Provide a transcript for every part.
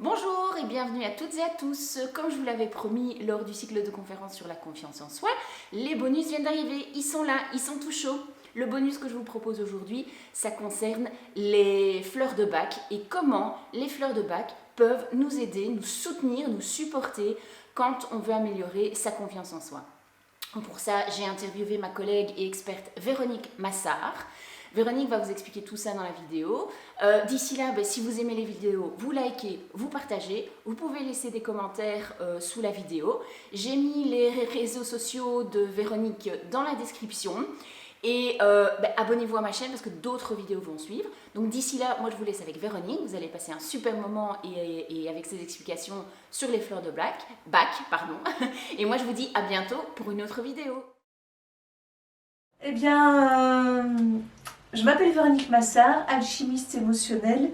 Bonjour et bienvenue à toutes et à tous. Comme je vous l'avais promis lors du cycle de conférences sur la confiance en soi, les bonus viennent d'arriver. Ils sont là, ils sont tout chauds. Le bonus que je vous propose aujourd'hui, ça concerne les fleurs de bac et comment les fleurs de bac peuvent nous aider, nous soutenir, nous supporter quand on veut améliorer sa confiance en soi. Pour ça, j'ai interviewé ma collègue et experte Véronique Massard. Véronique va vous expliquer tout ça dans la vidéo. D'ici là, si vous aimez les vidéos, vous likez, vous partagez. Vous pouvez laisser des commentaires sous la vidéo. J'ai mis les réseaux sociaux de Véronique dans la description. Et abonnez-vous à ma chaîne parce que d'autres vidéos vont suivre. Donc d'ici là, moi je vous laisse avec Véronique. Vous allez passer un super moment et avec ses explications sur les fleurs de bac. Et moi je vous dis à bientôt pour une autre vidéo. Eh bien, je m'appelle Véronique Massard, alchimiste émotionnelle,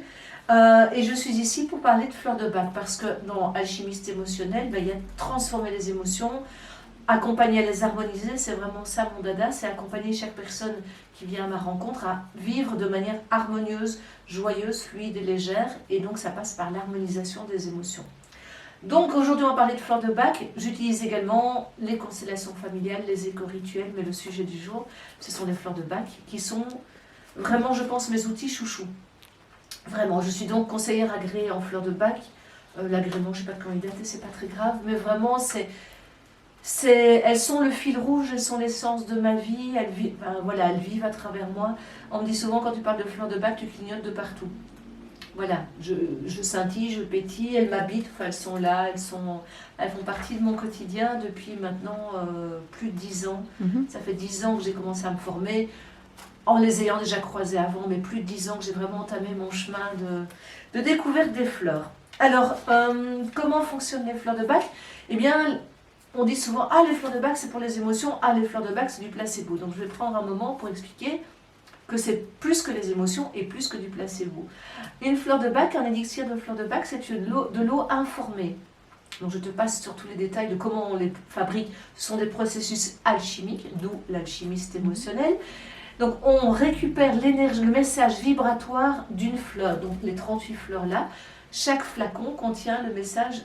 et je suis ici pour parler de fleurs de bac parce que dans alchimiste émotionnel, il y a transformer les émotions, accompagner à les harmoniser, c'est vraiment ça mon dada, c'est accompagner chaque personne qui vient à ma rencontre à vivre de manière harmonieuse, joyeuse, fluide et légère, et donc ça passe par l'harmonisation des émotions. Donc aujourd'hui on va parler de fleurs de bac, j'utilise également les constellations familiales, les éco-rituels, mais le sujet du jour, ce sont les fleurs de bac qui sont vraiment, je pense, mes outils chouchous. Vraiment, je suis donc conseillère agréée en fleurs de bac, l'agrément, je ne sais pas de quand il date et c'est pas très grave, mais vraiment elles sont le fil rouge, elles sont l'essence de ma vie, elles vivent à travers moi. On me dit souvent quand tu parles de fleurs de bac, tu clignotes de partout. Voilà, je scintille, je pétille, elles m'habitent, elles sont là, elles font partie de mon quotidien depuis maintenant plus de 10 ans. Ça fait 10 ans que j'ai commencé à me former, en les ayant déjà croisées avant, mais plus de 10 ans que j'ai vraiment entamé mon chemin de découverte des fleurs. Alors, comment fonctionnent les fleurs de bac? Eh bien, on dit souvent, ah les fleurs de bac c'est pour les émotions, ah les fleurs de bac c'est du placebo. Donc je vais prendre un moment pour expliquer que c'est plus que les émotions et plus que du placebo. Une fleur de bac, un élixir de fleur de bac, c'est de l'eau informée. Donc je te passe sur tous les détails de comment on les fabrique. Ce sont des processus alchimiques, d'où l'alchimiste émotionnel. Donc on récupère l'énergie, le message vibratoire d'une fleur. Donc les 38 fleurs là, chaque flacon contient le message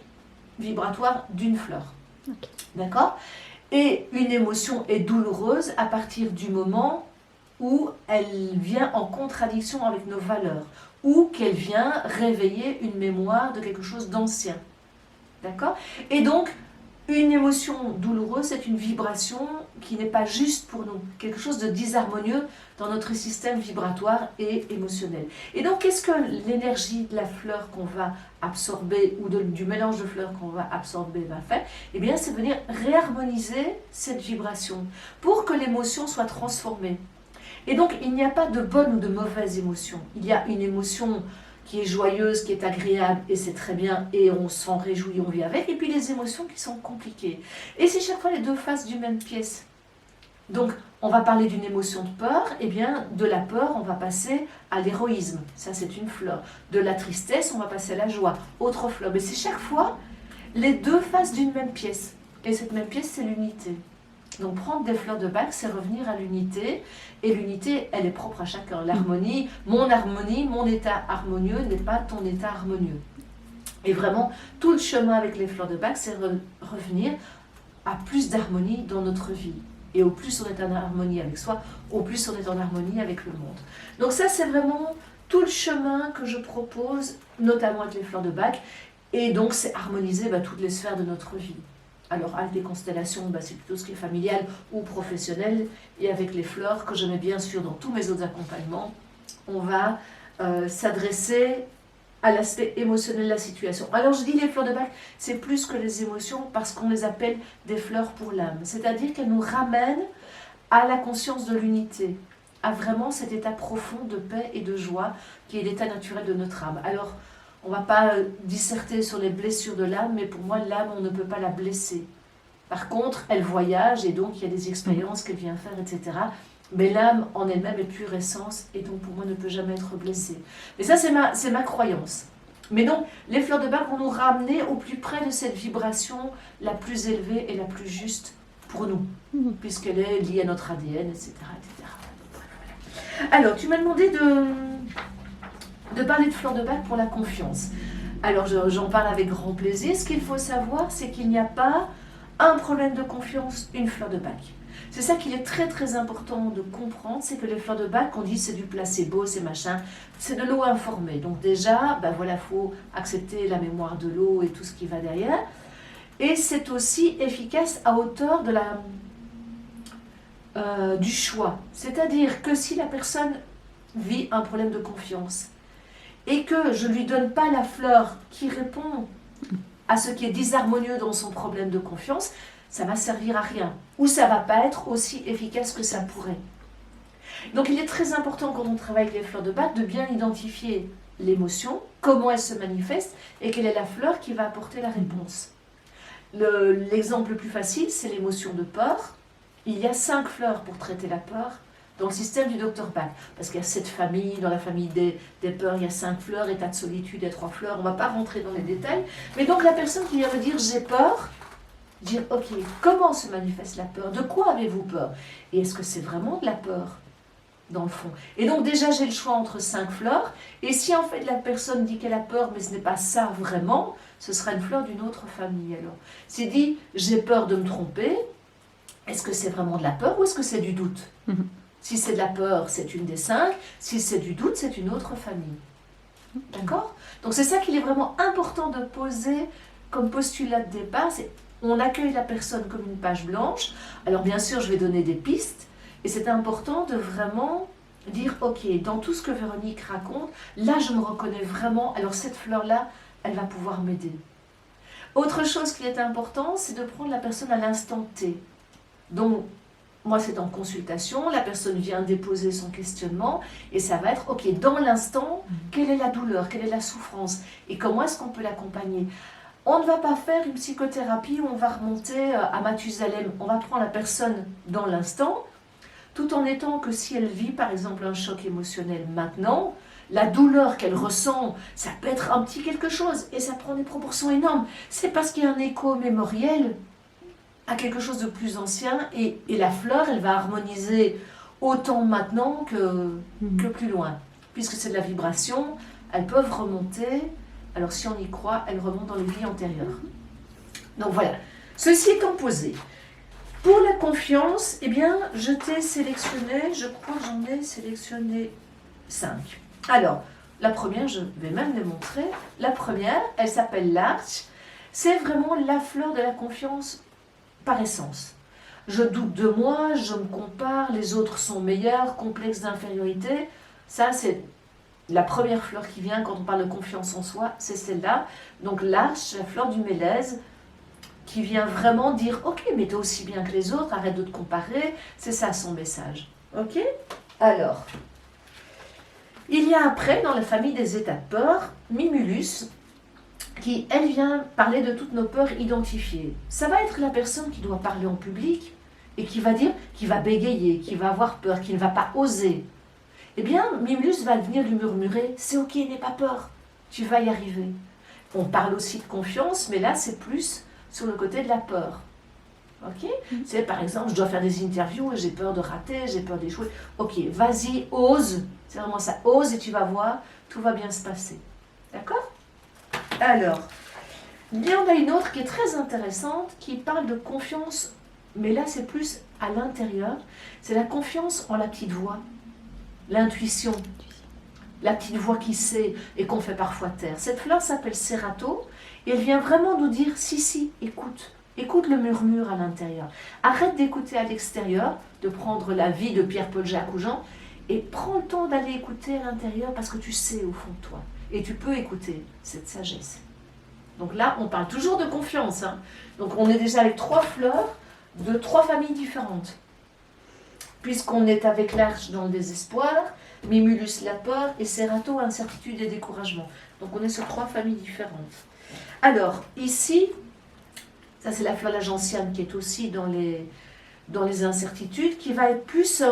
vibratoire d'une fleur. Okay. D'accord? Et une émotion est douloureuse à partir du moment où elle vient en contradiction avec nos valeurs, ou qu'elle vient réveiller une mémoire de quelque chose d'ancien. D'accord? Et donc, une émotion douloureuse, c'est une vibration qui n'est pas juste pour nous, quelque chose de disharmonieux dans notre système vibratoire et émotionnel. Et donc, qu'est-ce que l'énergie de la fleur qu'on va absorber, ou du mélange de fleurs qu'on va absorber va faire? Eh bien, c'est venir réharmoniser cette vibration pour que l'émotion soit transformée. Et donc, il n'y a pas de bonne ou de mauvaise émotion. Il y a une émotion qui est joyeuse, qui est agréable, et c'est très bien, et on s'en réjouit, on vit avec. Et puis les émotions qui sont compliquées. Et c'est chaque fois les deux faces d'une même pièce. Donc, on va parler d'une émotion de peur, et bien, de la peur, on va passer à l'héroïsme. Ça, c'est une fleur. De la tristesse, on va passer à la joie. Autre fleur. Mais c'est chaque fois les deux faces d'une même pièce. Et cette même pièce, c'est l'unité. Donc prendre des fleurs de bac, c'est revenir à l'unité. Et l'unité, elle est propre à chacun. L'harmonie, mon état harmonieux n'est pas ton état harmonieux. Et vraiment, tout le chemin avec les fleurs de bac, c'est revenir à plus d'harmonie dans notre vie. Et au plus on est en harmonie avec soi, au plus on est en harmonie avec le monde. Donc ça, c'est vraiment tout le chemin que je propose, notamment avec les fleurs de bac. Et donc, c'est harmoniser toutes les sphères de notre vie. Alors, avec les constellations, c'est plutôt ce qui est familial ou professionnel. Et avec les fleurs, que je mets bien sûr dans tous mes autres accompagnements, on va s'adresser à l'aspect émotionnel de la situation. Alors, je dis les fleurs de bac, c'est plus que les émotions parce qu'on les appelle des fleurs pour l'âme. C'est-à-dire qu'elles nous ramènent à la conscience de l'unité, à vraiment cet état profond de paix et de joie qui est l'état naturel de notre âme. Alors, on ne va pas disserter sur les blessures de l'âme, mais pour moi, l'âme, on ne peut pas la blesser. Par contre, elle voyage et donc il y a des expériences qu'elle vient faire, etc. Mais l'âme en elle-même est pure essence et donc pour moi ne peut jamais être blessée. Mais ça, c'est ma croyance. Mais donc, les fleurs de bac vont nous ramener au plus près de cette vibration la plus élevée et la plus juste pour nous, puisqu'elle est liée à notre ADN, etc. etc. Alors, tu m'as demandé de parler de fleurs de bac pour la confiance. Alors j'en parle avec grand plaisir. Ce qu'il faut savoir, c'est qu'il n'y a pas un problème de confiance, une fleur de bac. C'est ça qu'il est très très important de comprendre, c'est que les fleurs de bac, on dit c'est du placebo, c'est machin, c'est de l'eau informée. Donc déjà, ben voilà, faut accepter la mémoire de l'eau et tout ce qui va derrière. Et c'est aussi efficace à hauteur de du choix. C'est-à-dire que si la personne vit un problème de confiance et que je ne lui donne pas la fleur qui répond à ce qui est disharmonieux dans son problème de confiance, ça va servir à rien. Ou ça va pas être aussi efficace que ça pourrait. Donc il est très important quand on travaille avec les fleurs de bac de bien identifier l'émotion, comment elle se manifeste et quelle est la fleur qui va apporter la réponse. L'exemple le plus facile, c'est l'émotion de peur. Il y a 5 fleurs pour traiter la peur dans le système du Dr Bach. Parce qu'il y a 7 familles, dans la famille des peurs, il y a 5 fleurs, état de solitude, il y a 3 fleurs. On ne va pas rentrer dans les détails. Mais donc la personne qui vient me dire j'ai peur, dire ok, comment se manifeste la peur? De quoi avez-vous peur? Et est-ce que c'est vraiment de la peur dans le fond? Et donc déjà j'ai le choix entre 5 fleurs. Et si en fait la personne dit qu'elle a peur, mais ce n'est pas ça vraiment, ce sera une fleur d'une autre famille alors. C'est dit j'ai peur de me tromper. Est-ce que c'est vraiment de la peur ou est-ce que c'est du doute? Si c'est de la peur, c'est une des 5. Si c'est du doute, c'est une autre famille. D'accord? Donc c'est ça qu'il est vraiment important de poser comme postulat de départ. C'est on accueille la personne comme une page blanche. Alors bien sûr, je vais donner des pistes. Et c'est important de vraiment dire, ok, dans tout ce que Véronique raconte, là je me reconnais vraiment. Alors cette fleur-là, elle va pouvoir m'aider. Autre chose qui est important, c'est de prendre la personne à l'instant T. Donc, moi, c'est en consultation, la personne vient déposer son questionnement et ça va être, ok, dans l'instant, quelle est la douleur, quelle est la souffrance et comment est-ce qu'on peut l'accompagner? On ne va pas faire une psychothérapie où on va remonter à Mathusalem. On va prendre la personne dans l'instant, tout en étant que si elle vit, par exemple, un choc émotionnel maintenant, la douleur qu'elle ressent, ça peut être un petit quelque chose et ça prend des proportions énormes. C'est parce qu'il y a un écho mémoriel à quelque chose de plus ancien et la fleur, elle va harmoniser autant maintenant que plus loin. Puisque c'est de la vibration, elles peuvent remonter, alors si on y croit, elles remontent dans les vies antérieures. Donc voilà, ceci étant posé. Pour la confiance, eh bien, je t'ai sélectionné, je crois que j'en ai sélectionné 5. Alors, la première, je vais même les montrer. La première, elle s'appelle l'arche. C'est vraiment la fleur de la confiance par essence. Je doute de moi, je me compare, les autres sont meilleurs, complexe d'infériorité. Ça, c'est la première fleur qui vient quand on parle de confiance en soi, c'est celle-là. Donc l'arche, la fleur du mélèze, qui vient vraiment dire « Ok, mais t'es aussi bien que les autres, arrête de te comparer ». C'est ça son message. Ok? Alors, il y a après, dans la famille des états de peur, Mimulus, qui, elle, vient parler de toutes nos peurs identifiées. Ça va être la personne qui doit parler en public et qui va dire, qui va bégayer, qui va avoir peur, qui ne va pas oser. Eh bien, Mimulus va venir lui murmurer, c'est ok, n'aie pas peur, tu vas y arriver. On parle aussi de confiance, mais là, c'est plus sur le côté de la peur. Ok? C'est par exemple, je dois faire des interviews et j'ai peur de rater, j'ai peur d'échouer. Ok, vas-y, ose. C'est vraiment ça, ose et tu vas voir, tout va bien se passer. D'accord? Alors, il y en a une autre qui est très intéressante, qui parle de confiance, mais là c'est plus à l'intérieur, c'est la confiance en la petite voix, l'intuition, la petite voix qui sait et qu'on fait parfois taire. Cette fleur s'appelle Serato, et elle vient vraiment nous dire, si, écoute, écoute le murmure à l'intérieur. Arrête d'écouter à l'extérieur, de prendre la vie de Pierre-Paul Jacques ou Jean, et prends le temps d'aller écouter à l'intérieur parce que tu sais au fond de toi. Et tu peux écouter cette sagesse. Donc là, on parle toujours de confiance. Hein. Donc on est déjà avec 3 fleurs de 3 familles différentes. Puisqu'on est avec l'arche dans le désespoir, Mimulus la peur et Serato incertitude et découragement. Donc on est sur 3 familles différentes. Alors ici, ça c'est la fleur la gentiane qui est aussi dans les incertitudes, qui va être plus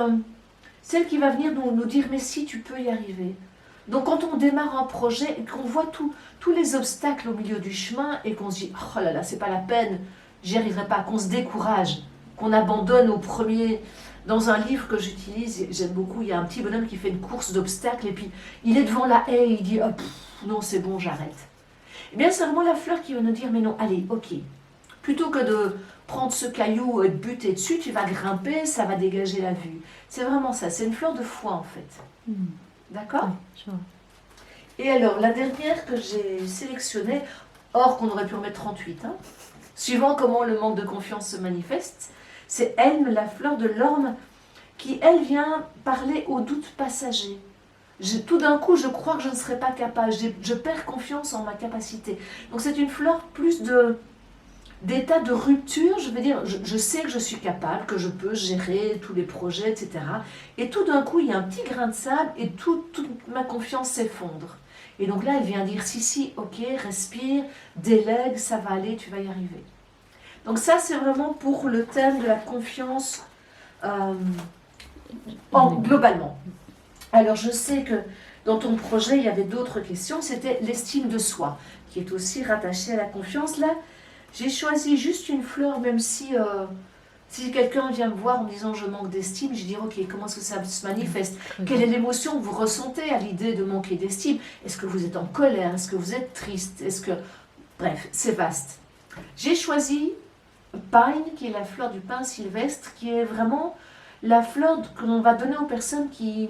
celle qui va venir nous dire mais si tu peux y arriver. Donc quand on démarre un projet et qu'on voit tous les obstacles au milieu du chemin et qu'on se dit « Oh là là, c'est pas la peine, j'y arriverai pas », qu'on se décourage, qu'on abandonne au premier... Dans un livre que j'utilise, j'aime beaucoup, il y a un petit bonhomme qui fait une course d'obstacles et puis il est devant la haie et il dit oh, « Non, c'est bon, j'arrête ». Eh bien, c'est vraiment la fleur qui va nous dire, mais non, allez, ok. Plutôt que de prendre ce caillou et de buter dessus, tu vas grimper, ça va dégager la vue. C'est vraiment ça, c'est une fleur de foi en fait. D'accord? je vois. Et alors, la dernière que j'ai sélectionnée, or qu'on aurait pu en mettre 38, hein, suivant comment le manque de confiance se manifeste, c'est Elme, la fleur de l'orme, qui, elle, vient parler au doute passager. Tout d'un coup, je crois que je ne serai pas capable, je perds confiance en ma capacité. Donc c'est une fleur plus d'état de rupture, je veux dire, je sais que je suis capable, que je peux gérer tous les projets, etc. Et tout d'un coup, il y a un petit grain de sable et toute ma confiance s'effondre. Et donc là, elle vient dire, si, ok, respire, délègue, ça va aller, tu vas y arriver. Donc ça, c'est vraiment pour le thème de la confiance globalement. Alors, je sais que dans ton projet, il y avait d'autres questions. C'était l'estime de soi, qui est aussi rattachée à la confiance. Là, j'ai choisi juste une fleur, même si quelqu'un vient me voir en me disant « je manque d'estime », je dis « ok, comment est-ce que ça se manifeste ? Quelle est l'émotion que vous ressentez à l'idée de manquer d'estime ? Est-ce que vous êtes en colère ? Est-ce que vous êtes triste ? Est-ce que… » Bref, c'est vaste. J'ai choisi Pine, qui est la fleur du pin sylvestre, qui est vraiment la fleur que l'on va donner aux personnes qui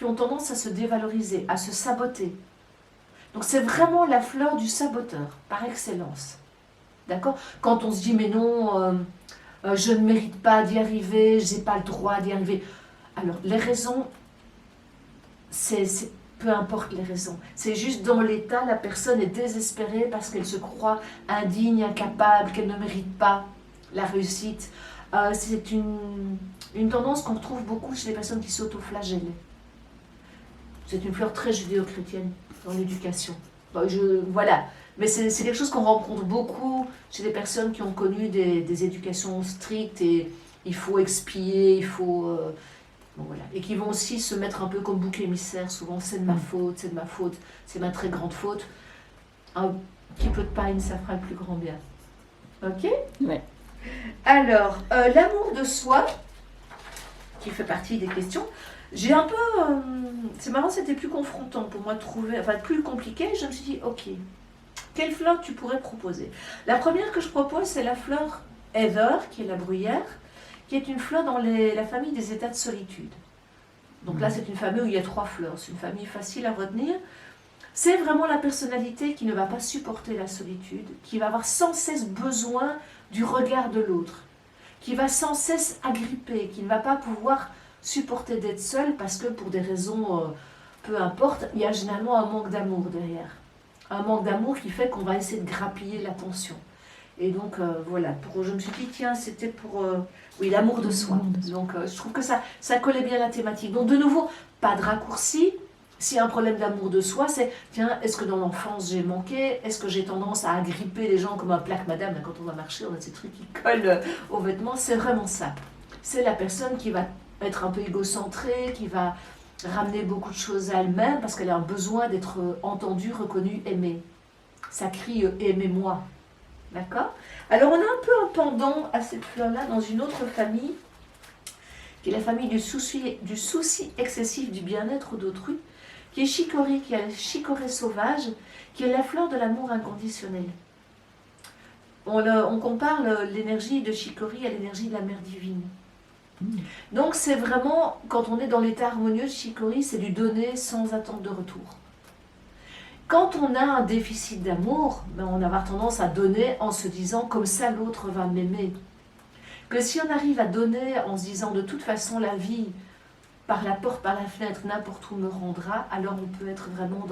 ont tendance à se dévaloriser, à se saboter. Donc c'est vraiment la fleur du saboteur, par excellence. D'accord ? Quand on se dit, mais non, je ne mérite pas d'y arriver, je n'ai pas le droit d'y arriver. Alors, les raisons, peu importe les raisons. C'est juste dans l'état, la personne est désespérée parce qu'elle se croit indigne, incapable, qu'elle ne mérite pas la réussite. C'est une tendance qu'on retrouve beaucoup chez les personnes qui s'auto-flagellent. C'est une fleur très judéo-chrétienne dans l'éducation. Voilà. Mais c'est quelque chose qu'on rencontre beaucoup chez des personnes qui ont connu des éducations strictes et il faut expier, il faut… voilà. Et qui vont aussi se mettre un peu comme bouc émissaire, souvent c'est de ma faute, c'est ma très grande faute. Un petit peu de paille, ça fera le plus grand bien. Ok ? Ouais. Alors, l'amour de soi, qui fait partie des questions, j'ai un peu… c'est marrant, c'était plus confrontant pour moi de trouver, enfin plus compliqué, je me suis dit, ok, quelle fleur tu pourrais proposer ? La première que je propose, c'est la fleur Heather, qui est la bruyère, qui est une fleur dans la famille des états de solitude. Donc là, c'est une famille où il y a 3 fleurs, c'est une famille facile à retenir. C'est vraiment la personnalité qui ne va pas supporter la solitude, qui va avoir sans cesse besoin du regard de l'autre, qui va sans cesse agripper, qui ne va pas pouvoir supporter d'être seule parce que pour des raisons, peu importe, il y a généralement un manque d'amour derrière. Un manque d'amour qui fait qu'on va essayer de grappiller l'attention. Et donc, voilà, je me suis dit, tiens, c'était pour… oui, l'amour de soi. Donc, je trouve que ça collait bien à la thématique. Donc, de nouveau, pas de raccourci. S'il y a un problème d'amour de soi, c'est, tiens, est-ce que dans l'enfance j'ai manqué ? Est-ce que j'ai tendance à agripper les gens comme un plaque madame ? Là, quand on va marcher, on a ces trucs qui collent aux vêtements. C'est vraiment ça. C'est la personne qui va être un peu égocentrée, qui va ramener beaucoup de choses à elle-même parce qu'elle a un besoin d'être entendue, reconnue, aimée. Ça crie « aimez-moi ». D'accord ? Alors, on a un peu un pendant à cette fleur-là dans une autre famille, qui est la famille du souci excessif du bien-être d'autrui, qui est chicorée, qui est la chicorée sauvage, qui est la fleur de l'amour inconditionnel. On compare l'énergie de chicorée à l'énergie de la mère divine. Donc, c'est vraiment, quand on est dans l'état harmonieux de chicorée, c'est du donner sans attente de retour. Quand on a un déficit d'amour, on va avoir tendance à donner en se disant « comme ça l'autre va m'aimer ». Que si on arrive à donner en se disant « de toute façon la vie, par la porte, par la fenêtre, n'importe où me rendra », alors on peut être vraiment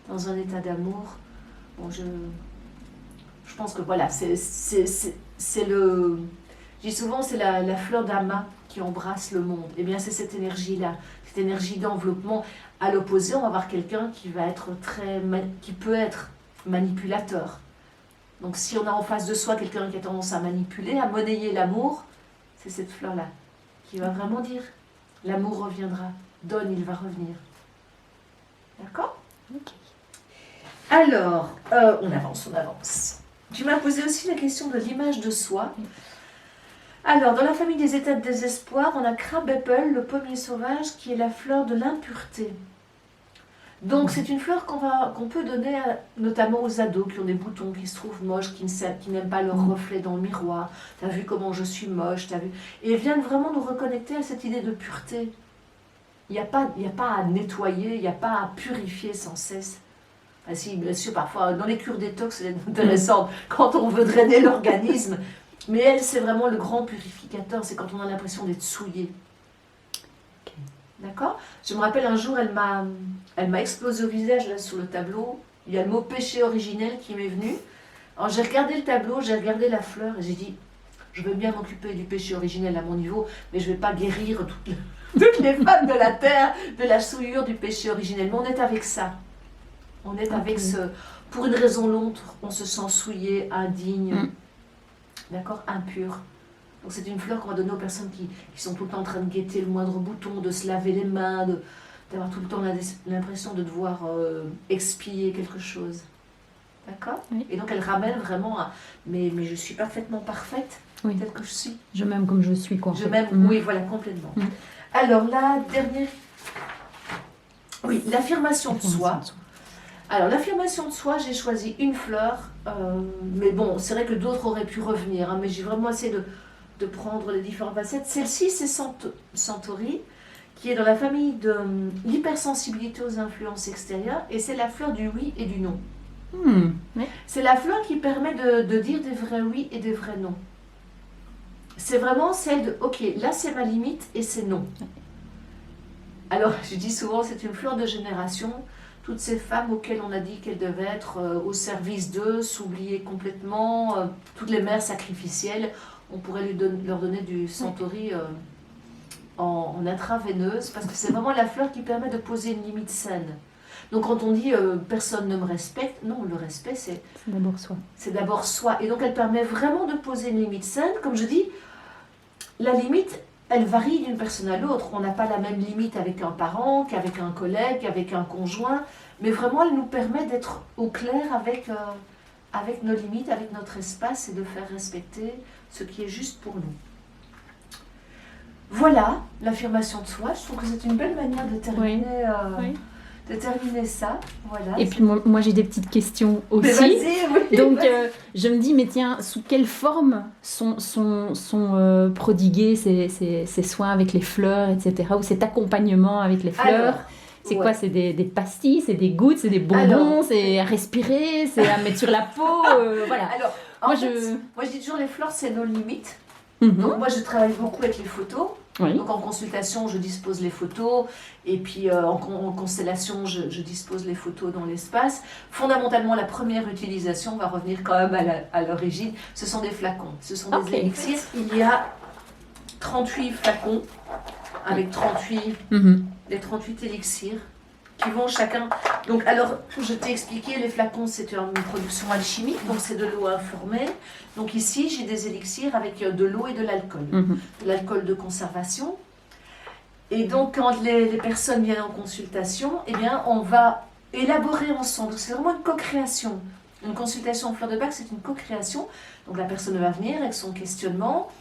dans un état d'amour. Bon, je pense que voilà, c'est le… Je dis souvent, c'est la fleur d'amas qui embrasse le monde. Eh bien, c'est cette énergie-là, cette énergie d'enveloppement. À l'opposé, on va avoir quelqu'un qui peut être manipulateur. Donc, si on a en face de soi quelqu'un qui a tendance à manipuler, à monnayer l'amour, c'est cette fleur-là qui va vraiment dire « l'amour reviendra, donne, il va revenir ». D'accord ? Ok. Alors, on avance. Tu m'as posé aussi la question de l'image de soi. Alors, dans la famille des états de désespoir, on a Crabapple, le pommier sauvage, qui est la fleur de l'impureté. Donc c'est une fleur qu'on peut donner notamment aux ados qui ont des boutons, qui se trouvent moches, qui n'aiment pas leur reflet dans le miroir. T'as vu comment je suis moche, t'as vu. Et elles viennent vraiment nous reconnecter à cette idée de pureté. Il n'y a pas à nettoyer, il n'y a pas à purifier sans cesse. Ah si, bien sûr, parfois, dans les cures détox, c'est intéressant quand on veut drainer l'organisme. Mais elle, c'est vraiment le grand purificateur, c'est quand on a l'impression d'être souillé. D'accord? Je me rappelle un jour, elle m'a explosé au visage là sur le tableau. Il y a le mot péché originel qui m'est venu. Alors j'ai regardé le tableau, j'ai regardé la fleur et j'ai dit, je veux bien m'occuper du péché originel à mon niveau, mais je ne vais pas guérir toutes les femmes de la terre de la souillure du péché originel. Mais on est avec ça. On est avec ce... Pour une raison ou l'autre, on se sent souillé, indigne, d'accord, impur. Donc c'est une fleur qu'on va donner aux personnes qui sont tout le temps en train de guetter le moindre bouton, de se laver les mains, d'avoir tout le temps l'impression de devoir expier quelque chose. D'accord? Oui. Et donc elle ramène vraiment à... Mais je suis parfaitement parfaite, telle que je suis. Je m'aime comme je suis, quoi. Je m'aime, oui, voilà, complètement. Alors la dernière... Oui, l'affirmation de soi. Alors l'affirmation de soi, j'ai choisi une fleur, mais bon, c'est vrai que d'autres auraient pu revenir, hein, mais j'ai vraiment essayé de prendre les différentes facettes. Celle-ci, c'est Centauri, qui est dans la famille de l'hypersensibilité aux influences extérieures, et c'est la fleur du oui et du non. Oui. C'est la fleur qui permet de dire des vrais oui et des vrais non. C'est vraiment celle de, ok, là c'est ma limite et c'est non. Alors, je dis souvent, c'est une fleur de génération. Toutes ces femmes auxquelles on a dit qu'elles devaient être au service d'eux, s'oublier complètement, toutes les mères sacrificielles, on pourrait leur donner du Centauri en intraveineuse, parce que c'est vraiment la fleur qui permet de poser une limite saine. Donc quand on dit personne ne me respecte, non, le respect c'est d'abord soi. C'est d'abord soi. Et donc elle permet vraiment de poser une limite saine. Comme je dis, la limite, elle varie d'une personne à l'autre. On n'a pas la même limite avec un parent, qu'avec un collègue, qu'avec un conjoint. Mais vraiment, elle nous permet d'être au clair avec nos limites, avec notre espace et de faire respecter ce qui est juste pour nous. Voilà l'affirmation de soi. Je trouve que c'est une belle manière de terminer, de terminer ça. Voilà, et puis moi j'ai des petites questions aussi. Oui, donc je me dis, mais tiens, sous quelle forme sont prodigués ces soins avec les fleurs, etc. ou cet accompagnement avec les fleurs? Alors, c'est quoi? C'est des pastilles, c'est des gouttes, c'est des bonbons, c'est à respirer, c'est à mettre sur la peau, voilà. Alors, moi je dis toujours les fleurs, c'est nos limites. Donc moi je travaille beaucoup avec les photos. Donc en consultation je dispose les photos et puis en constellation je dispose les photos dans l'espace. Fondamentalement la première utilisation, on va revenir quand même à l'origine, ce sont des flacons, ce sont des élixirs. Il y a 38 flacons avec 38 élixirs qui vont chacun... Donc alors, je t'ai expliqué, les flacons c'est une production alchimique, donc c'est de l'eau informée. Donc ici j'ai des élixirs avec de l'eau et de l'alcool, de l'alcool de conservation. Et donc quand les personnes viennent en consultation, eh bien on va élaborer ensemble, c'est vraiment une co-création. Une consultation en fleur de bac, c'est une co-création. Donc la personne va venir avec son questionnement,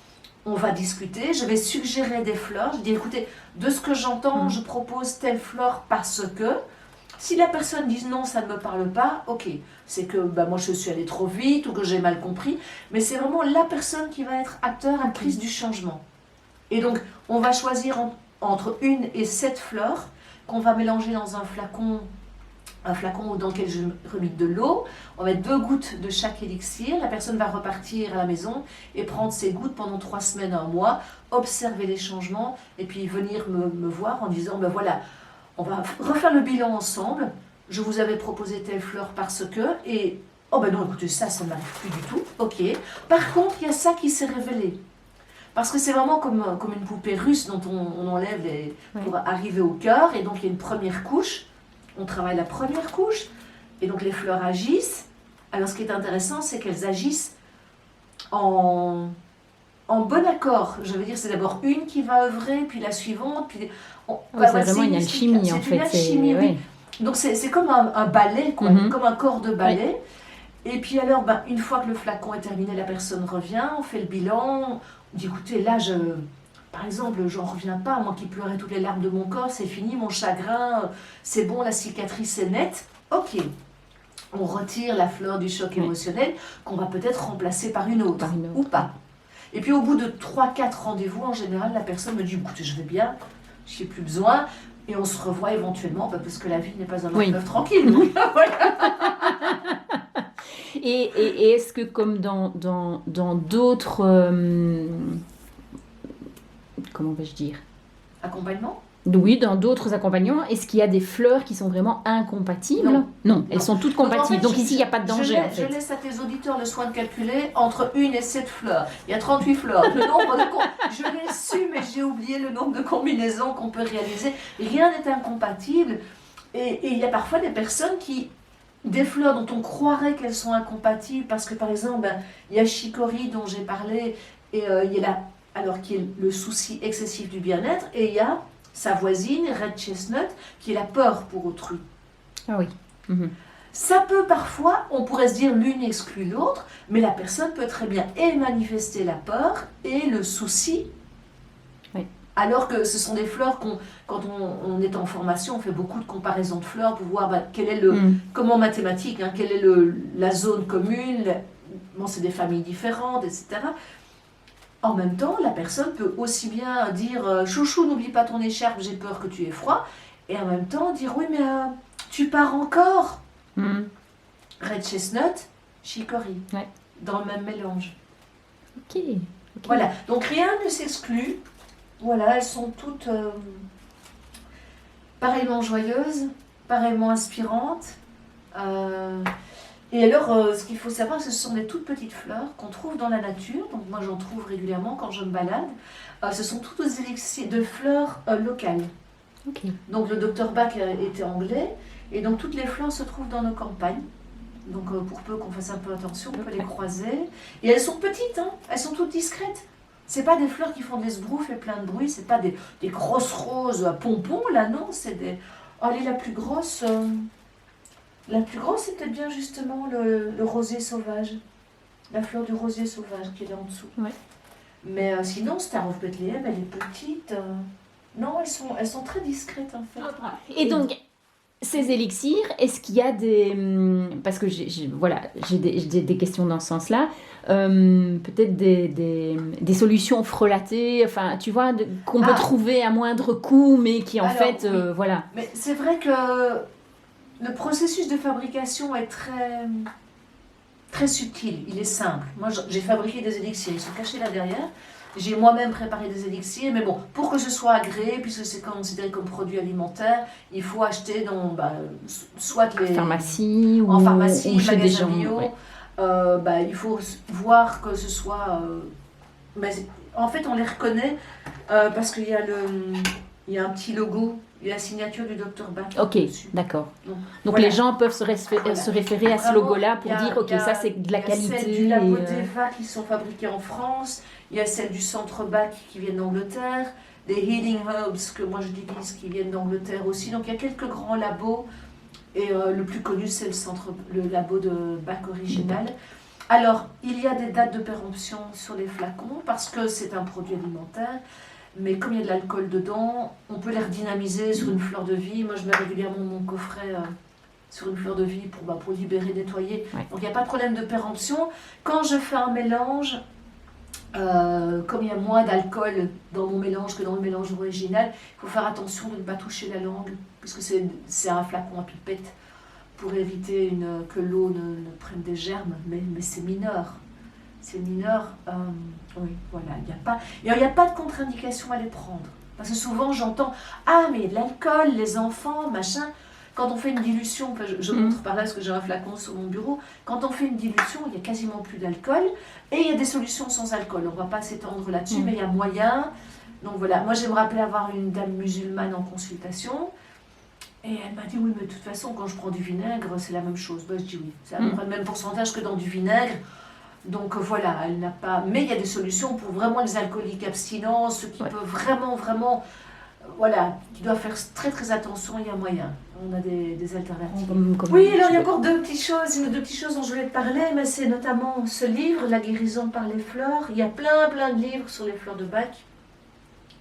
on va discuter, je vais suggérer des fleurs, je dis écoutez, de ce que j'entends, je propose telle fleur parce que, si la personne dit non, ça ne me parle pas, ok, c'est que moi je suis allée trop vite ou que j'ai mal compris, mais c'est vraiment la personne qui va être acteur, actrice du changement. Et donc on va choisir entre 1 et 7 fleurs qu'on va mélanger dans un flacon dans lequel je remets de l'eau, on va mettre 2 gouttes de chaque élixir, la personne va repartir à la maison et prendre ces gouttes pendant 3 semaines, 1 mois, observer les changements et puis venir me voir en disant, ben voilà, on va refaire le bilan ensemble, je vous avais proposé telle fleur parce que, et oh ben non écoutez, ça ne m'arrive plus du tout, ok, par contre il y a ça qui s'est révélé. Parce que c'est vraiment comme une poupée russe dont on enlève pour arriver au cœur, et donc il y a une première couche. On travaille la première couche, et donc les fleurs agissent. Alors ce qui est intéressant, c'est qu'elles agissent en bon accord. Je veux dire, c'est d'abord une qui va œuvrer, puis la suivante, puis... c'est vraiment une alchimie, en fait. C'est une alchimie, oui. Donc c'est comme un ballet, quoi, comme un corps de ballet. Et puis alors, une fois que le flacon est terminé, la personne revient, on fait le bilan, on dit écoutez, là par exemple, j'en reviens pas, moi qui pleurais toutes les larmes de mon corps, c'est fini, mon chagrin, c'est bon, la cicatrice est nette. Ok, on retire la fleur du choc émotionnel qu'on va peut-être remplacer par une autre, ou pas. Et puis au bout de 3-4 rendez-vous, en général, la personne me dit, écoute, je vais bien, je n'ai plus besoin, et on se revoit éventuellement, parce que la vie n'est pas un long fleuve tranquille. Donc, voilà. Et est-ce que comme dans d'autres... comment vais-je dire ? Accompagnement ? Oui, dans d'autres accompagnements, est-ce qu'il y a des fleurs qui sont vraiment incompatibles ? Non, elles sont toutes compatibles. Donc ici, il n'y a pas de danger, en fait. Je laisse à tes auditeurs le soin de calculer entre 1 et 7 fleurs. Il y a 38 fleurs. Le nombre je l'ai su, mais j'ai oublié le nombre de combinaisons qu'on peut réaliser. Rien n'est incompatible. Et il y a parfois des personnes qui... Des fleurs dont on croirait qu'elles sont incompatibles, parce que par exemple, il y a Chicory dont j'ai parlé, et il y a alors qui est le souci excessif du bien-être, et il y a sa voisine, Red Chestnut, qui est la peur pour autrui. Ah oui. Mm-hmm. Ça peut parfois, on pourrait se dire l'une exclut l'autre, mais la personne peut très bien et manifester la peur et le souci. Oui. Alors que ce sont des fleurs quand on est en formation, on fait beaucoup de comparaisons de fleurs pour voir quel est comment en mathématiques, quelle est la zone commune. Bon, c'est des familles différentes, etc. En même temps, la personne peut aussi bien dire « Chouchou, n'oublie pas ton écharpe, j'ai peur que tu aies froid ». Et en même temps dire « Oui, mais tu pars encore ». Red Chestnut, Chicory, dans le même mélange. Ok. Voilà, donc rien ne s'exclut. Voilà, elles sont toutes pareillement joyeuses, pareillement inspirantes. Et alors, ce qu'il faut savoir, ce sont des toutes petites fleurs qu'on trouve dans la nature. Donc moi, j'en trouve régulièrement quand je me balade. Ce sont toutes des élixirs de fleurs locales. Okay. Donc le docteur Bach était anglais. Et donc toutes les fleurs se trouvent dans nos campagnes. Donc pour peu qu'on fasse un peu attention, on peut les croiser. Et elles sont petites, elles sont toutes discrètes. C'est pas des fleurs qui font des esbroufs et plein de bruit. C'est pas des grosses roses à pompons, là, non. C'est des... Oh, elle est la plus grosse... La plus grosse, c'était bien justement le rosier sauvage. La fleur du rosier sauvage qui est là en dessous. Ouais. Mais sinon, Star of Bethlehem, elle est petite. Non, elles sont très discrètes en fait. Et donc, ces élixirs, est-ce qu'il y a des... Parce que j'ai des questions dans ce sens-là. Peut-être des solutions frelatées, enfin, tu vois, qu'on peut trouver à moindre coût, mais qui en fait, oui. voilà. Mais c'est vrai que le processus de fabrication est très, très subtil, il est simple. Moi, j'ai fabriqué des élixirs, ils sont cachés là derrière. J'ai moi-même préparé des élixirs, mais bon, pour que ce soit agréé, puisque c'est considéré comme produit alimentaire, il faut acheter dans soit les... Pharmacie en pharmacie, ou chez des gens. bio. Ouais. Il faut voir que ce soit... mais en fait, on les reconnaît parce qu'il y a un petit logo. Il y a la signature du Dr Bach. Ok, d'accord. Donc voilà. les gens peuvent se référer à ce logo-là pour dire, ok, ça c'est de la qualité. Il y a celles du Labo d'Eva qui sont fabriquées en France, il y a celles du Centre Bach qui viennent d'Angleterre, des Healing Herbs que moi je divise qui viennent d'Angleterre aussi. Donc il y a quelques grands labos et le plus connu c'est le labo de Bach original. Alors il y a des dates de péremption sur les flacons parce que c'est un produit alimentaire. Mais comme il y a de l'alcool dedans, on peut les redynamiser sur une fleur de vie. Moi, je mets régulièrement mon coffret sur une fleur de vie pour libérer, nettoyer. Ouais. Donc, il n'y a pas de problème de péremption. Quand je fais un mélange, comme il y a moins d'alcool dans mon mélange que dans le mélange original, il faut faire attention de ne pas toucher la langue, puisque c'est un flacon à pipette pour éviter que l'eau ne prenne des germes. Mais c'est mineur. C'est mineur, oui, voilà, il n'y a pas de contre-indication à les prendre. Parce que souvent j'entends, ah mais il y a de l'alcool, les enfants, machin. Quand on fait une dilution, je montre par là parce que j'ai un flacon sur mon bureau, quand on fait une dilution, il n'y a quasiment plus d'alcool. Et il y a des solutions sans alcool, on ne va pas s'étendre là-dessus, mais il y a moyen. Donc voilà, moi j'ai me rappelé avoir une dame musulmane en consultation. Et elle m'a dit, oui, mais de toute façon, quand je prends du vinaigre, c'est la même chose. Je dis oui, c'est à peu près le même pourcentage que dans du vinaigre. Donc voilà, elle n'a pas... Mais il y a des solutions pour vraiment les alcooliques abstinents, ceux qui peuvent vraiment... Voilà, qui doivent faire très très attention, il y a moyen. On a des alternatives. Oui, alors il y a encore deux petites choses dont je voulais te parler, mais c'est notamment ce livre, La guérison par les fleurs. Il y a plein de livres sur les fleurs de Bach.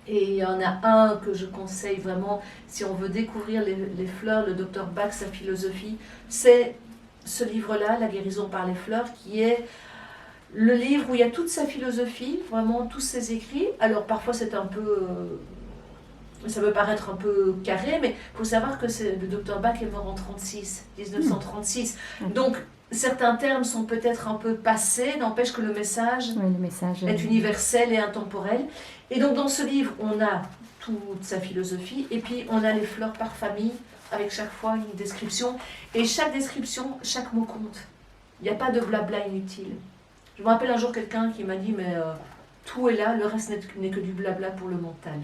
Et il y en a un que je conseille vraiment, si on veut découvrir les fleurs, le Dr Bach, sa philosophie, c'est ce livre-là, La guérison par les fleurs, qui est le livre où il y a toute sa philosophie, vraiment tous ses écrits. Alors parfois c'est un peu... ça peut paraître un peu carré, mais il faut savoir que le Dr Bach est mort en 1936. Donc certains termes sont peut-être un peu passés, n'empêche que le message est universel et intemporel. Et donc dans ce livre, on a toute sa philosophie, et puis on a les fleurs par famille, avec chaque fois une description. Et chaque description, chaque mot compte. Il n'y a pas de blabla inutile. Je me rappelle un jour quelqu'un qui m'a dit, mais tout est là, le reste n'est que du blabla pour le mental.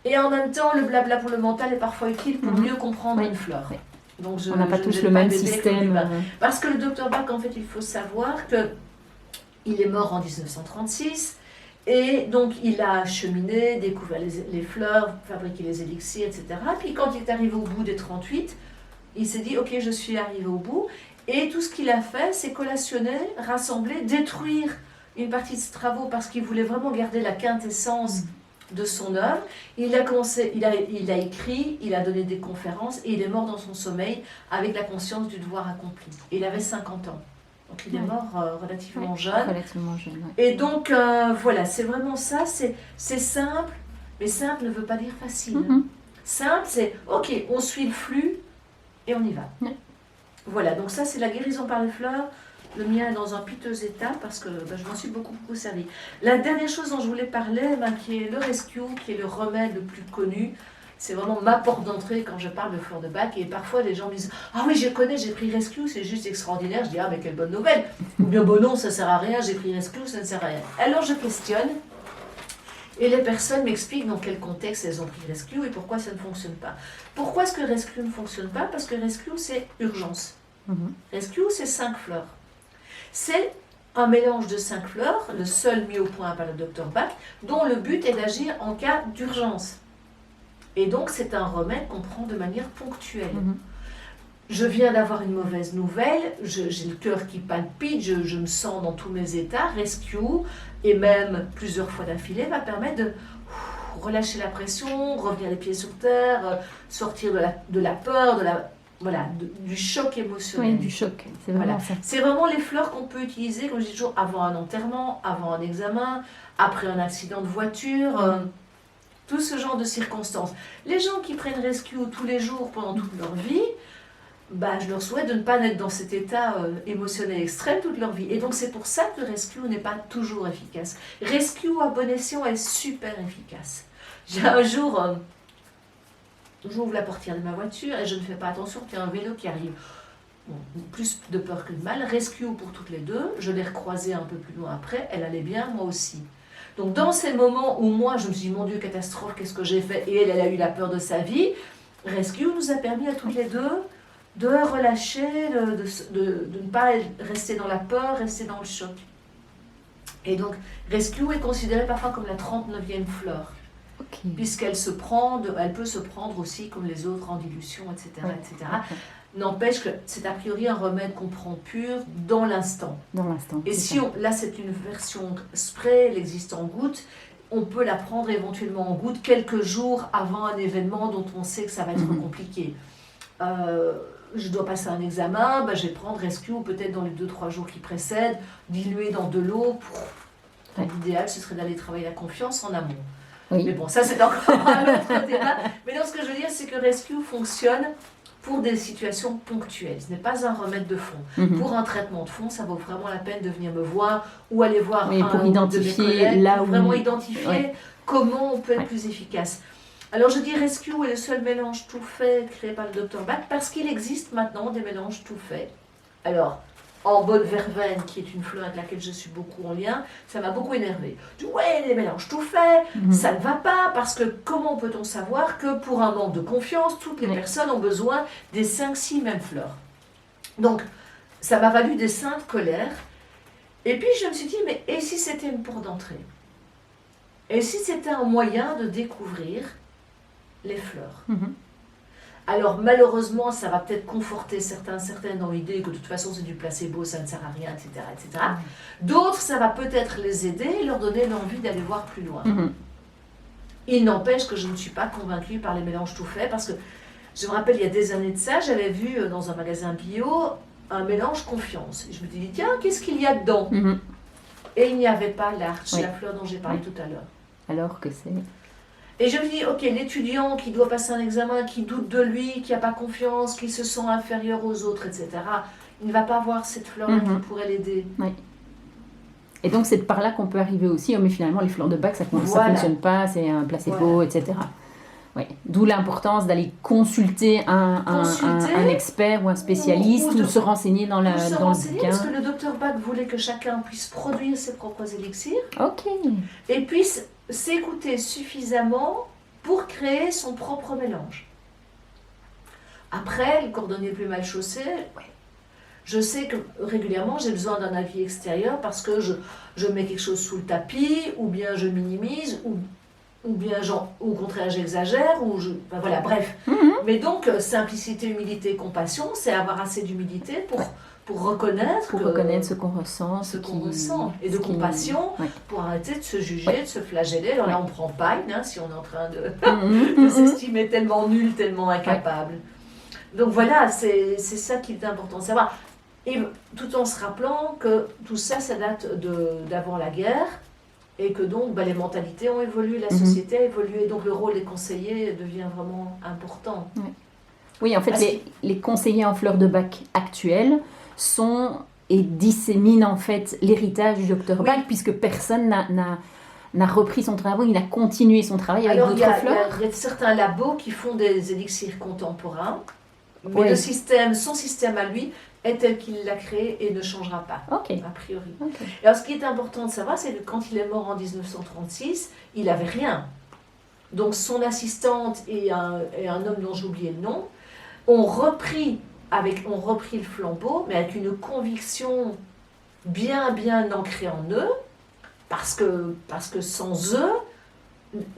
Et en même temps, le blabla pour le mental est parfois utile pour mieux comprendre une fleur. Oui. Donc on n'a pas tous le même système. Parce que le Dr Bach, en fait, il faut savoir qu'il est mort en 1936. Et donc, il a cheminé, découvert les fleurs, fabriqué les élixirs, etc. Puis quand il est arrivé au bout des 38, il s'est dit, ok, je suis arrivé au bout. Et tout ce qu'il a fait, c'est collationner, rassembler, détruire une partie de ses travaux parce qu'il voulait vraiment garder la quintessence de son œuvre. Il a commencé, il a écrit, il a donné des conférences et il est mort dans son sommeil avec la conscience du devoir accompli. Et il avait 50 ans. Donc il est mort relativement jeune. Relativement jeune, ouais. Et donc voilà, c'est vraiment ça, c'est simple, mais simple ne veut pas dire facile. Simple, c'est ok, on suit le flux et on y va. Voilà, donc ça c'est la guérison par les fleurs. Le mien est dans un piteux état parce que je m'en suis beaucoup servi. La dernière chose dont je voulais parler, qui est le rescue, qui est le remède le plus connu, c'est vraiment ma porte d'entrée quand je parle de fleurs de Bach. Et parfois les gens me disent « Ah oui, je connais, j'ai pris rescue, c'est juste extraordinaire. » Je dis « Ah mais quelle bonne nouvelle !» Ou bien « Bon non, ça sert à rien, j'ai pris rescue, ça ne sert à rien. » Alors je questionne et les personnes m'expliquent dans quel contexte elles ont pris rescue et pourquoi ça ne fonctionne pas. Pourquoi est-ce que rescue ne fonctionne pas? Parce que rescue c'est urgence. Rescue c'est 5 fleurs. C'est un mélange de 5 fleurs, le seul mis au point par le Dr Bach, dont le but est d'agir en cas d'urgence. Et donc c'est un remède qu'on prend de manière ponctuelle. Je viens d'avoir une mauvaise nouvelle, j'ai le cœur qui palpite, je me sens dans tous mes états. Rescue, et même plusieurs fois d'affilée, va permettre de relâcher la pression, revenir les pieds sur terre, sortir de la peur, du choc émotionnel. Oui, du choc, c'est vraiment ça. C'est vraiment les fleurs qu'on peut utiliser, comme je dis toujours, avant un enterrement, avant un examen, après un accident de voiture, tout ce genre de circonstances. Les gens qui prennent rescue tous les jours pendant toute leur vie, je leur souhaite de ne pas être dans cet état émotionnel extrême toute leur vie. Et donc c'est pour ça que rescue n'est pas toujours efficace. Rescue à bon escient est super efficace. J'ai un jour... J'ouvre la portière de ma voiture et je ne fais pas attention qu'il y a un vélo qui arrive. Bon, plus de peur que de mal. Rescue pour toutes les deux. Je l'ai recroisée un peu plus loin après. Elle allait bien, moi aussi. Donc dans ces moments où moi, je me suis dit, mon Dieu, catastrophe, qu'est-ce que j'ai fait? Et elle a eu la peur de sa vie. Rescue nous a permis à toutes les deux de relâcher, de ne pas rester dans la peur, rester dans le choc. Et donc, Rescue est considérée parfois comme la 39e fleur. Puisqu'elle elle peut se prendre aussi comme les autres en dilution, etc. etc. N'empêche que c'est a priori un remède qu'on prend pur dans l'instant. Et si là c'est une version spray, elle existe en gouttes, on peut la prendre éventuellement en gouttes quelques jours avant un événement dont on sait que ça va être compliqué. Je dois passer un examen, je vais prendre Rescue peut-être dans les 2-3 jours qui précèdent, diluer dans de l'eau. L'idéal ce serait d'aller travailler la confiance en amont. Oui. Mais bon, ça c'est encore un autre débat. Mais non, ce que je veux dire, c'est que Rescue fonctionne pour des situations ponctuelles. Ce n'est pas un remède de fond. Pour un traitement de fond, ça vaut vraiment la peine de venir me voir ou aller voir un pour identifier de mes collègues, là pour vraiment identifier comment on peut être plus efficace. Alors je dis Rescue est le seul mélange tout fait créé par le Dr Bach parce qu'il existe maintenant des mélanges tout faits. Alors, en bonne verveine, qui est une fleur avec laquelle je suis beaucoup en lien, ça m'a beaucoup énervé. Je dis, ouais, les mélanges tout faits, ça ne va pas, parce que comment peut-on savoir que pour un manque de confiance, toutes les personnes ont besoin des 5-6 mêmes fleurs. Donc, ça m'a valu des saintes colères. Et puis, je me suis dit, mais et si c'était une porte d'entrée? Et si c'était un moyen de découvrir les fleurs? Alors malheureusement, ça va peut-être conforter certaines dans l'idée que de toute façon c'est du placebo, ça ne sert à rien, etc. etc. D'autres, ça va peut-être les aider et leur donner l'envie d'aller voir plus loin. Il n'empêche que je ne suis pas convaincue par les mélanges tout faits, parce que je me rappelle, il y a des années de ça, j'avais vu dans un magasin bio un mélange confiance. Et je me dis, tiens, qu'est-ce qu'il y a dedans? Et il n'y avait pas l'arche, la fleur dont j'ai parlé tout à l'heure. Alors que c'est... Et je me dis, ok, l'étudiant qui doit passer un examen, qui doute de lui, qui n'a pas confiance, qui se sent inférieur aux autres, etc., il ne va pas voir cette fleur-là qui pourrait l'aider. Oui. Et donc c'est par là qu'on peut arriver aussi, mais finalement les fleurs de bac, ça ne fonctionne pas, c'est un placebo, etc. Oui. D'où l'importance d'aller consulter un expert ou un spécialiste ou se renseigner dans le bouquin. Parce que le docteur Bach voulait que chacun puisse produire ses propres élixirs. Ok. Et puisse s'écouter suffisamment pour créer son propre mélange. Après, le cordonnier plus mal chaussé, je sais que régulièrement j'ai besoin d'un avis extérieur parce que je mets quelque chose sous le tapis, ou bien je minimise, ou bien au contraire j'exagère, voilà, bref. Mais donc, simplicité, humilité, compassion, c'est avoir assez d'humilité pour reconnaître ce qu'on ressent. Et de compassion pour arrêter de se juger, de se flageller. Alors là, on prend paille, si on est en train de s'estimer tellement nul, tellement incapable. Donc voilà, c'est ça qui est important de savoir. Et tout en se rappelant que tout ça, ça date d'avant la guerre, et que donc les mentalités ont évolué, la société a évolué, donc le rôle des conseillers devient vraiment important. Oui, en fait, les conseillers en fleurs de bac actuels sont et disséminent en fait l'héritage du docteur Bach, puisque personne n'a repris son travail, il a continué son travail avec d'autres fleurs. Il y a certains labos qui font des élixirs contemporains, mais son système à lui est tel qu'il l'a créé et ne changera pas, a priori. Alors ce qui est important de savoir, c'est que quand il est mort en 1936, il n'avait rien. Donc son assistante et un homme dont j'ai oublié le nom ont repris le flambeau, mais avec une conviction bien ancrée en eux, parce que sans eux,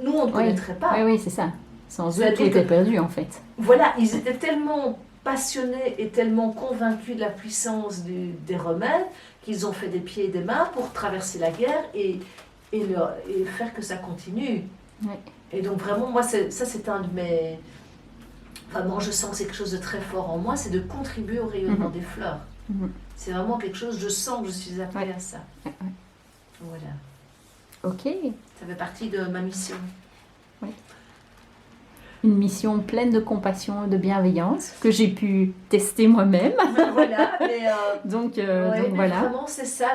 nous on ne connaîtrait pas. Oui, c'est ça. Sans eux, tout était perdu en fait. Voilà, ils étaient tellement passionnés et tellement convaincus de la puissance des remèdes qu'ils ont fait des pieds et des mains pour traverser la guerre et faire que ça continue. Et donc vraiment, moi, ça c'est un de mes... Vraiment, je sens que c'est quelque chose de très fort en moi, c'est de contribuer au rayonnement des fleurs. C'est vraiment quelque chose, je sens que je suis appelée à ça. Voilà. Ok. Ça fait partie de ma mission. Oui. Une mission pleine de compassion et de bienveillance que j'ai pu tester moi-même. Voilà, mais donc mais voilà. Vraiment, c'est ça.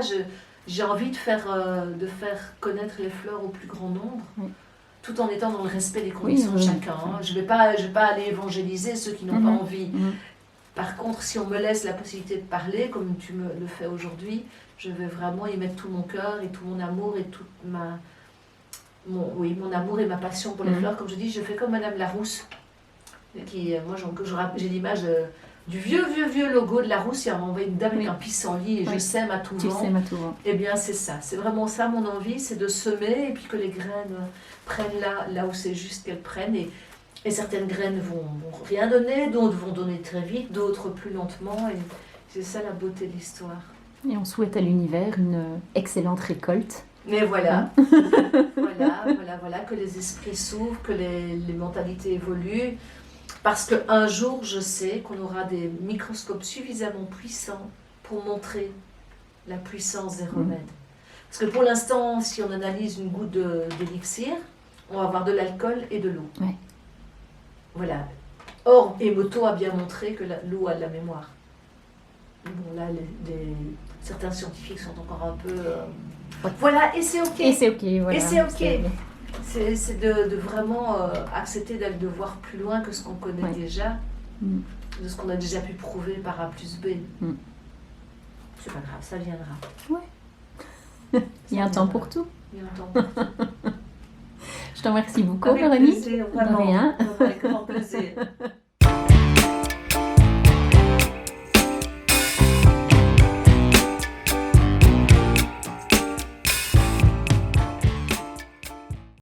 J'ai envie de faire connaître les fleurs au plus grand nombre, tout en étant dans le respect des convictions de chacun. Je vais pas aller évangéliser ceux qui n'ont pas envie. Par contre, si on me laisse la possibilité de parler, comme tu me le fais aujourd'hui, je vais vraiment y mettre tout mon cœur et tout mon amour et toute mon amour et ma passion pour les fleurs. Comme je dis, je fais comme Madame Larousse. Moi, j'ai l'image du vieux logo de Larousse. Il y a envoyé une dame avec un pissenlit et je sème à tout vent. Eh bien, c'est ça. C'est vraiment ça mon envie, c'est de semer et puis que les graines prennent là où c'est juste qu'elles prennent. Et certaines graines vont rien donner, d'autres vont donner très vite, d'autres plus lentement. Et c'est ça la beauté de l'histoire. Et on souhaite à l'univers une excellente récolte. Mais voilà, voilà, que les esprits s'ouvrent, que les mentalités évoluent, parce qu'un jour, je sais qu'on aura des microscopes suffisamment puissants pour montrer la puissance des remèdes. Parce que pour l'instant, si on analyse une goutte d'élixir, on va avoir de l'alcool et de l'eau. Voilà. Or, Emoto a bien montré que l'eau a de la mémoire. Bon, là, certains scientifiques sont encore un peu... Voilà, et c'est ok. Et c'est ok, voilà. Et c'est ok. C'est de vraiment accepter de voir plus loin que ce qu'on connaît déjà, de ce qu'on a déjà pu prouver par A plus B. C'est pas grave, ça viendra. Ouais. Il y a un temps pour tout. Il y a un temps pour tout. Je te remercie beaucoup, Avec Véronique. plaisir, vraiment. De rien. Avec grand plaisir.